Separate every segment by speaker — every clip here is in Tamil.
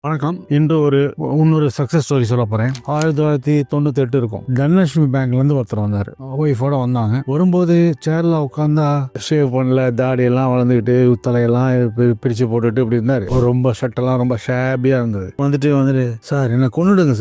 Speaker 1: வணக்கம். இன்று இன்னொரு சக்ஸஸ் ஸ்டோரி சொல்ல போகிறேன். 1998 இருக்கும். தனலட்சுமி பேங்க்லேருந்து ஒருத்தர் வந்தார். ஒய்ஃபோட வந்தாங்க. வரும்போது சேரில் உட்காந்தா ஷேவ் பண்ணல, தாடி எல்லாம் வளர்ந்துக்கிட்டு தலையெல்லாம் பிரித்து போட்டுட்டு இப்படி இருந்தார். ரொம்ப ஷர்ட்டெல்லாம் ரொம்ப ஷேபியாக இருந்தது. வந்துட்டு சார் என்னை கொண்டுடுங்க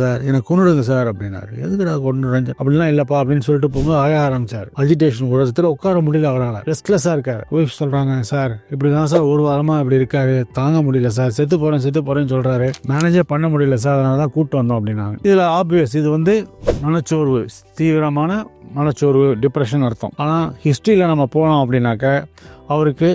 Speaker 1: சார் அப்படின்னாரு. எதுக்குடா கொண்டுடுறேன் அப்படிலாம் இல்லைப்பா அப்படின்னு சொல்லிட்டு போங்க ஆக ஆரம்பிச்சார். அஜிடேஷன் உலகத்தில் உட்கார முடியல, அவரால் ரெஸ்ட்லெஸ்ஸாக இருக்கார். ஒய்ஃப் சொல்கிறாங்க, சார் இப்படி தான் சார் ஒரு வாரமாக இப்படி இருக்காரு, தாங்க முடியல சார், செத்து போகிறேன்னு சொல்கிறாரு, மேனேஜே பண்ண முடியல சார், அதனால தான் கூப்பிட்டு வந்தோம் அப்படின்னாங்க. இதில் ஆப்வியஸ் இது மனச்சோர்வு, தீவிரமான மனச்சோர்வு, டிப்ரெஷன் அர்த்தம். ஆனால் ஹிஸ்ட்ரியில் நம்ம போனோம் அப்படின்னாக்க அவருக்கு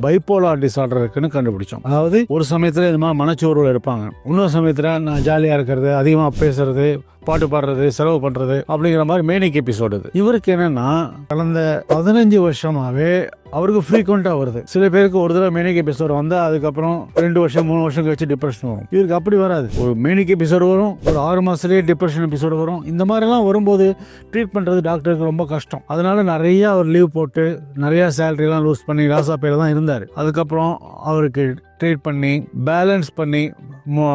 Speaker 1: பைப்போலார் டிசார்டர் இருக்குன்னு கண்டுபிடிச்சோம். அதாவது ஒரு சமயத்தில் இது மாதிரி மனச்சோர்வில் இருப்பாங்க, இன்னொரு சமயத்தில் நான் ஜாலியாக இருக்கிறது, அதிகமாக பேசுறது, பாட்டு பாடுறது, செலவு பண்ணுறது அப்படிங்கிற மாதிரி மேனிக் எபிசோடு. இவருக்கு என்னன்னா கடந்த 15 வருஷமாவே அவருக்கு ஃப்ரீக்வெண்ட்டாக வருது. சில பேருக்கு ஒரு தடவை மேனிக் எபிசோடு வந்தால் அதுக்கப்புறம் 2 வருஷம் 3 வருஷம் கழிச்சு டிப்ரெஷன் வரும். இவருக்கு அப்படி வராது. ஒரு மேனிக் எபிசோடு வரும், ஒரு 6 மாதத்துலேயே டிப்ரெஷன் எபிசோடு வரும். இந்த மாதிரிலாம் வரும்போது ட்ரீட் பண்ணுறது டாக்டருக்கு ரொம்ப கஷ்டம். அதனால நிறைய அவர் லீவ் போட்டு நிறைய சேலரிலாம் லூஸ் பண்ணி லாஸாக பேர் தான் இருந்தார். அதுக்கப்புறம் அவருக்கு ட்ரீட் பண்ணி பேலன்ஸ் பண்ணி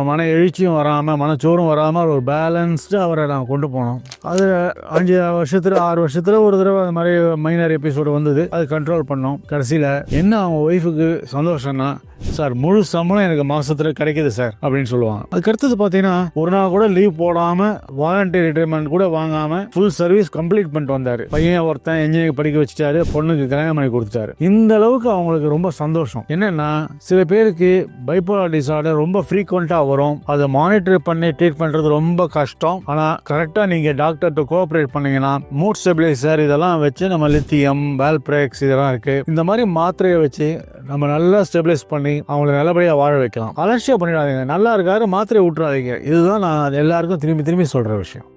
Speaker 1: மன எழுச்சியும் வராமல் மனச்சோறும் வராமல் ஒரு பேலன்ஸ்டு அவரை நான் கொண்டு போனோம். அது 5 வருஷத்துல 6 வருஷத்துல ஒரு தடவை அது மாதிரி மைனர் எபிசோடு வந்தது. அது கண்ட்ரோல் பண்ணோம். கடைசியில் என்ன அவங்க ஒய்ஃபுக்கு சந்தோஷம்னா, சார் முழு சம்பளம் எனக்கு மாசத்துல கிடைக்குது சார் அப்படின்னு சொல்லுவாங்க. அதுக்கு அடுத்தது பார்த்தீங்கன்னா ஒரு நாள் கூட லீவ் போடாமல் வாலண்டரி ரிட்டைர்மெண்ட் கூட வாங்காமல் ஃபுல் சர்வீஸ் கம்ப்ளீட் பண்ணிட்டு வந்தார். பையன் ஒருத்தன் என்ஜினியரிங் படிக்க வச்சுட்டாரு, பொண்ணுக்கு கல்யாணம் பண்ணி கொடுத்துட்டாரு. இந்த அளவுக்கு அவங்களுக்கு ரொம்ப சந்தோஷம். என்னன்னா சில பேருக்கு பைப்போலார் டிசார்டர் ரொம்ப ஃப்ரீக்வெண்ட்டாக வரும். அதை மானிட்டர் பண்ணி ட்ரீட் பண்ணுறது ரொம்ப கஷ்டம். ஆனால் கரெக்டாக நீங்கள் டாக்டர்கிட்ட கோஆப்ரேட் பண்ணீங்கன்னா மூட் ஸ்டெபிலைசர் இதெல்லாம் வச்சு நம்ம லித்தியம், வால்ப்ரெக்ஸ் இதெல்லாம் இருக்கு, இந்த மாதிரி மாத்திரையை வச்சு நம்ம நல்லா ஸ்டெபிலைஸ் பண்ணி அவங்களை நல்லபடியாக வாழ வைக்கலாம். அலட்சியம் பண்ணிடாதீங்க. நல்லா இருக்காரு, மாத்திரையை விட்டுறாதீங்க. இதுதான் நான் எல்லாருக்கும் திரும்பி சொல்கிற விஷயம்.